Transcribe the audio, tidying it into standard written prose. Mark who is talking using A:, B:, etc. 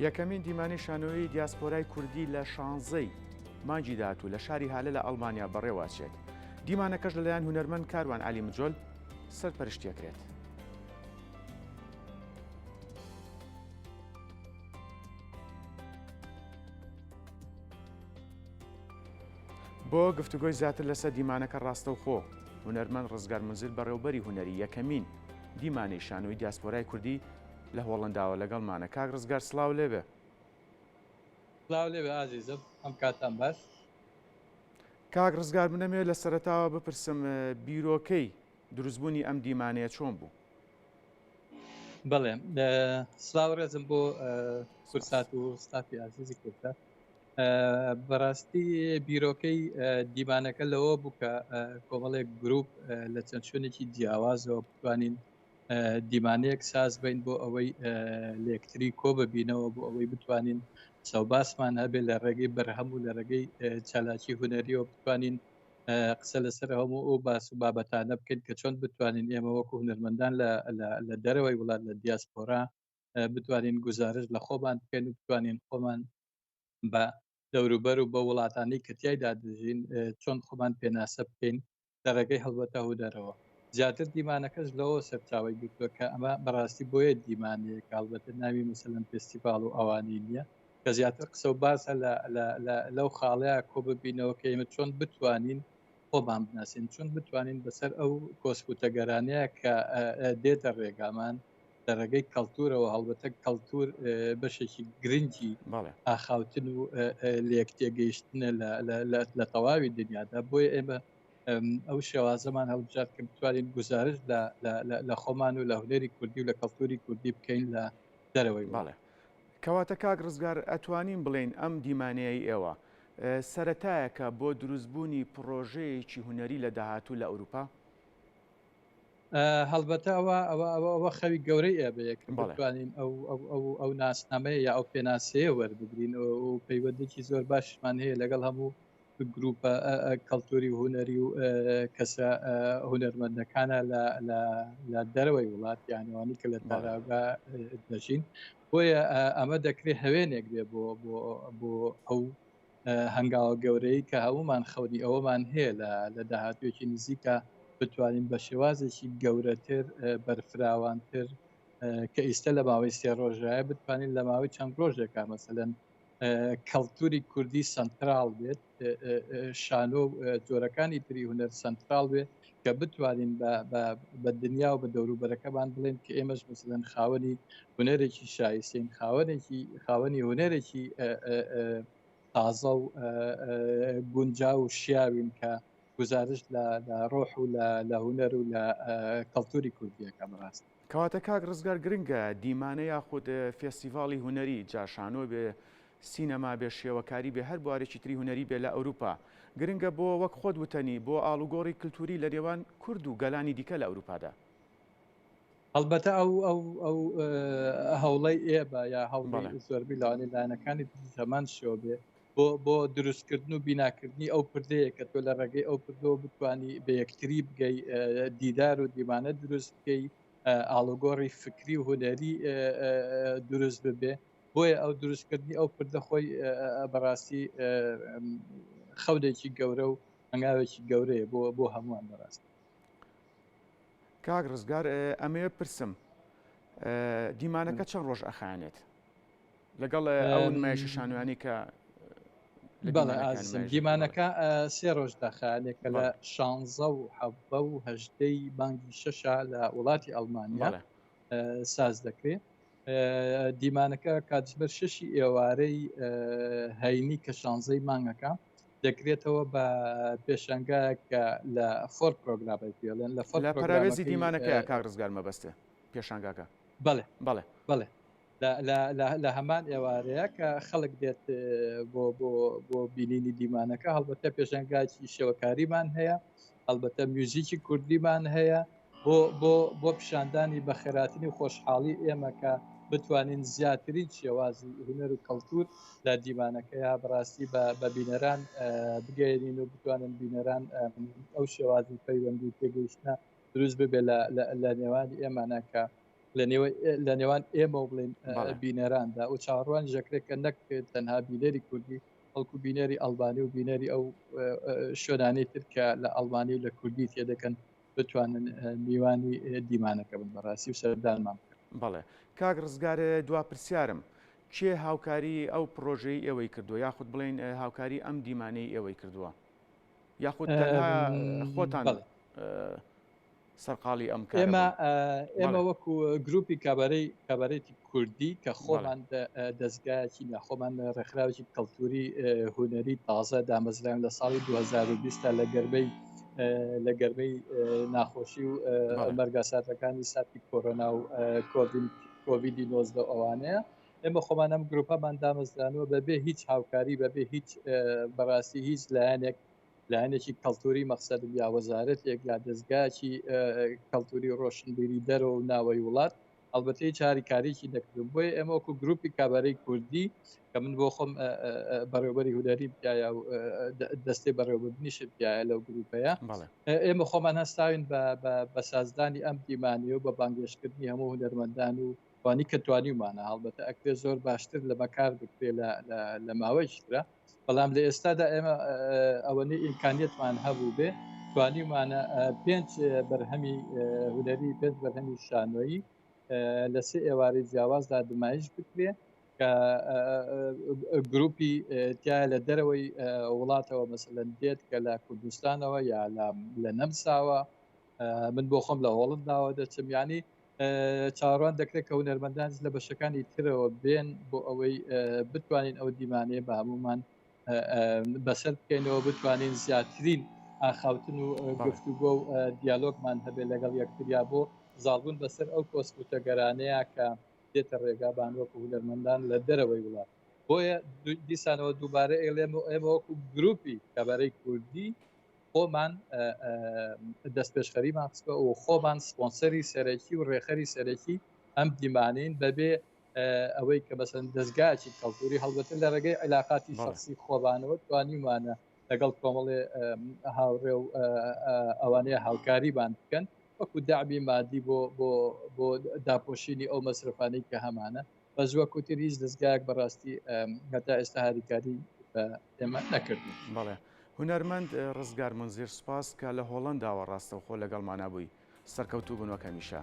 A: یەکەمین دیمانی شانۆیی دیاسپۆرای کوردی لە 16ی مانگی داهاتوو لە شاری هالە لە ئەڵمانیا بەڕێوەچێت. دیمانەکەش لەلایەن هونەرمەند کاروان عەلی مجۆل سەرپەرشتیەکرێت. بۆ گفتوگۆی زیاتر لەسەر دیمانەکە ڕاستەوخۆ هونەرمەند ڕزگار منزل بەڕێوەبەری هونەری یەکەمین دیمانەی شانۆی دیاسپۆرای کوردی لە هۆڵنداوە لەگەڵمانە. کاک ڕزگار سڵاو لێبێ.
B: سڵاو لێبێ ئازیزم، ئەم کاتان باش.
A: کاک ڕزگار منەمێ لە سەرەتاوە بپرسم بیرۆکەی دروستبوونی ئەم دیمانەیە چۆن بوو؟
B: بەڵێ سڵاو ڕێزم بۆ کورسات و ستافی ئازیزی کورتە. بەڕاستی بیرۆکەی دیمانەکە لەوە بوو کە کۆمەڵێک گروپ لە چەند شوێنێکی جیاوازەوە بتوانین دیمانەیەک ساز بین بۆ ئەوەی لە یەکتری کۆ ببینەوە بۆ ئەوەی بتوانین سەوباسمان هەبێت لە ڕێگەی بەرهەم و لە ڕێگەی چالاکی هونەریەوە بتوانین قسە لەسەر هەموو ئەو باس و بابەتانە بکەین کە چۆن بتوانین ئێمە وەکو هونەرمەندان لە دەرەوەی وڵات لە دیاسپۆرا بتوانین گزارش لە خۆمان بکەین و بتوانین خۆمان بە دەوروبەر و بە وڵاتانی کە تایدا دەژین چۆن خۆمان پێناسە بکەین لە ڕێگەی هەڵبەتە هودەرەوە. زیاتر دیمانەکەش لەوە سەرچاوی گرتووە کە ئەمە بەڕاستی بۆیە دیمانەیە کاڵبەتە ناوی مثلەن فستیڤال و ئەوانی نییە کە زیاتر قسە و باسە لەو خاڵەیە کۆ ببینەوە کە ئێمە چۆن بتوانین خۆمان بناسین، چۆن بتوانین بەسەر ئەو کۆسپوتەگەرانەیە کە دێتە ڕێگامان لە ڕێگەی کەڵتورەوە هەڵبەتە کەڵتور بەشێکی گرنگی ئاخاوتن و لە یەک تێگەیشتنە لە تەواوی دنیادا. بۆیە ئێمە ئەو شێوازەمان هەڵبژات کە بتوانین گزارش لە خۆمان و لە هونەری کوردی و لە کەڵتوری کوردی بکەین لە دەرەوەی.
A: باڵێ کەواتە کاک ڕزگار ئەتوانین بڵێن ئەم دیمانەیەی ئێوە سەرەتایەکە بۆ دروستبوونی پرۆژەیەکی هونەری لە داهاتوو لە ئەوروپا؟
B: هەڵبەتە ئەوە خەوی گەورەی ئێبەیەک بتوانین ئەو ناسنامەیە یا ئەو پێناسەیە وەربگرین و پەیوەندێکی زۆر باشمان هەیە لەگەڵ هەموو گروپە کەڵتوری و هونەری و کەسە هونەرمەندەکانە لە دەرەوەی وڵات یانوانی کە لە تاراگا دەژین. بۆیە ئەمە دەکرێت هەوێنێک بێ بۆ ئەو هەنگاوە گەورەی کە هەمومان خەونی ئەوەمان هەیە لە داهاتوێکی نزیکە بتوانین بە شێوازێکی گەورەتر بەرفراوانتر کە ئیستا لە ماوەی سێ ڕۆژایە بتوانین لە ماوەی چەند ڕۆژێکە مەسەلەن کەڵتوری کوردی سنترال بێت، شانۆ جۆرەکانی تری هونەر سنترال بێت کە بتوانین بە دنیا و بە دەوروبەرەکەمان بڵێن کە ئێمەش مەسەلەن خاوەنی هونەرێکی شایستین، خاوەنی هونەرێکی تازە و گونجا و شیاوین کە گزارش لە ڕۆح و لە هونەر و لە کەڵتوری کوردیەکە بەڕاست.
A: کەواتە کاک ڕزگار گرنگە دیمانە یاخود فێستیڤاڵی هونەری جاشانۆ بێ، سینەما بێ، شێوەکاری بێ، هەر بوارێکی تری هونەری بێ لە ئەوروپا گرنگە بۆ وەک خۆت وتەنی بۆ ئاڵوگۆڕی کللتوری لە نێوان کورد و گەلانی دیکە لە ئەوروپادا.
B: هەڵبەتە ئەو هەوڵەی ئێبە یا هەوڵی زۆربەی لاوانی لایەنەکانی زەمان شۆ بێ بۆ دروستکردن و بیناکردنی ئەو پردەیە کە تۆ لە ڕێگەی ئەو پردەوە بتانی بە یەکتری بگەی دیدار و دیمانە دروست بکەی، ئاڵوگۆڕی فکری و هونەری دروست ببێ. بۆیە ئەو دروستکردنی ئەو پردە خۆی بەڕاستی خەونێکی گەورە و هەنگاوێکی گەورەیە بۆ هەمووان بەڕاست.
A: کاک ڕزگار ئەمەیە پرسم دیمانەکە چەند ڕۆژ ئەخانێت لەگەڵ ئەو نمایشی شانوانی کە
B: بەڵێ ئازم دیمانەکە سێ ڕۆژ داخانێکە لە 16 و 17 و 18 بانگی شەشە لە وڵاتی ئەڵمانیا ساز دەکرێت. دیمانەکە کاتژمێر 6 ئێوارەی هەینی کە 16 مانگەکە دەکرێتەوە بە پێشەنگایەکە لە فۆر پرۆگرامی پێڵێن
A: لە پەراوێزی دیمانەکەی کاک ڕزگار مەبەستێ پێشانگاکە.
B: بەڵێ بەڵێ بەڵێ لە هەمان ئێوارەیە کە خەڵک دێت بۆ بینینی دیمانەکە. هەڵبەتە پێشەنگاکی شێوەکاریمان هەیە، هەڵبەتە میوزیکی کوردیمان هەیە بۆ پیشاندانی بەخێراتنی و خۆشحاڵی ئێمە کە بتوانین زیاترین شێوازی هونەر و کەڵتور لە دیمانەکەیە بەڕاستی بە بینەران بگەێنین و بتوانن بینەران ئەو شێوازی پەیوەندی تێگەیشتە دروست ببێ لە نێوانی ئێمانە کە لە نێوان ئێمە بڵێن
A: بەڵێ
B: بینەراندا و چاڕوان ژەکرێت کە نەک تەنها بینەری کوردی هەڵکو بینەری ئەڵبانی و بینەری ئەو شوێنانەی تر کە لە ئەڵمانی و لە کوردی تێدەکەن بتوانن میوانی دیمانەکە بن بەڕاستی و سەردانمان.
A: بەڵێ کاک ڕزگارە دوا پرسیارم کێ هاوکاری ئەو پرۆژەی ئێوەی کردووە یاخود بڵێن هاوکاری ئەم دیمانەی ئێوەی کردووە یاخود تەنها خۆتان سەرقاڵی ئەم
B: ئێمە وەکو گروپی کابارەتی کوردی کە خۆمان دەستگایکی خۆمان ڕێکخراوی کەڵتوری هوەری تازە دامەزراون لە ساڵی 2020 لە گەرمەی ناخۆشی و مەرگاساتەکانی ساتی کۆرۆنا و کۆڤیدی 19 ئەوانەیە ئێمە خۆمان ئەم گروپەمان دامەزرانەوە بەبێ هیچ هاوکاری بەبێ هیچ بەڕاستی هیچ لایەنێکی کەڵتوری مەقسەدم یا وەزارەتێک یا دەستگاکی کەڵتوری ڕۆشنبیری دەرەوە و ناوەی وڵات ئەلبەتەی چاریکاریی نەکردم بۆیە ئێمە وەکو گروپی کابارەی کوردی کە من بۆ خۆم بەڕێوەبەری هوداری بکایە و دەستی بەڕێوەبردنیشت بکایە لەو گروپەیە ئێمە خۆمان هەستاوین بە سازدانی ئەم دیمانی و بە بانگێشکردنی هەموو هونەرمەندان و وانی کە توانیمانە هەڵبەتە ئەکرێ زۆر باشتر لە بەکار بکرێ لە ماوەیشترا بەڵام لە ئێستادا ئێمە ئەوەنەی ئیمکانیتمان هەبوو بێ توانیمانە 5 بەرهەمی هونەری 5 بەرهەمی شانۆیی لە 3 ئێوارەی جیاوازدا نمایش بکرێ کە گروپی تیا لە دەرەوەی وڵاتەوە مەسەلەن دێت کە لە کوردستانەوە یا لە نەمساوە من بۆ خۆم لە هۆڵنداوە دەچم ینی چاڕوان دەکرێت کە هونەرمەندان لە بەشەکانی ترەوە بێن بۆ ئەوەی بتوانین ئەو دیمانەیە بە هەمومان بەسەر بکەینەوە بتوانین زیاترین ئاخاوتن و گفتوگۆ و دیالۆگمان هەبێت لەگەڵ یەکتریا بۆ زاڵبوون بەسەر ئەو کۆسپوتەگەرانەیە کە دێتە ڕێگابان وەکو هونەرمەندان لە دەرەوەی وڵات بۆیە دیسانەوە دووبارە ئێمە وەکو گروپی کابارەی کوردی خۆمان دەست پێشخەریمان قسبە و خۆمان سپۆنسەری سەرەکی و ڕێخەری سەرەکی ئەم دیمانین بەبێ ئەوەی کە بەسەن دەستگاکی کەڵتوری هەڵبەتە لە ڕێگەی علاقاتی شخصی خۆبانەوە توانیمانە لەگەڵ کۆمەڵێ هاوڕێ و ئەوانەیە هاوکاریبان بکەن وەکو داعمی مادی بۆ داپۆشینی ئەو مەصرفانەی کە هەمانە بە زووە کوتر هیچ دەستگایەک بەڕاستی هەتا ئێستا هاریکاری ئێمە نەکردن.
A: بەڵێ هونەرمەند ڕزگار منزیر سوپاس کە لە هۆڵنداوە ڕاستەوخۆ لەگەڵمانە بووی سەرکەوتوو بنەوە کەمیشە.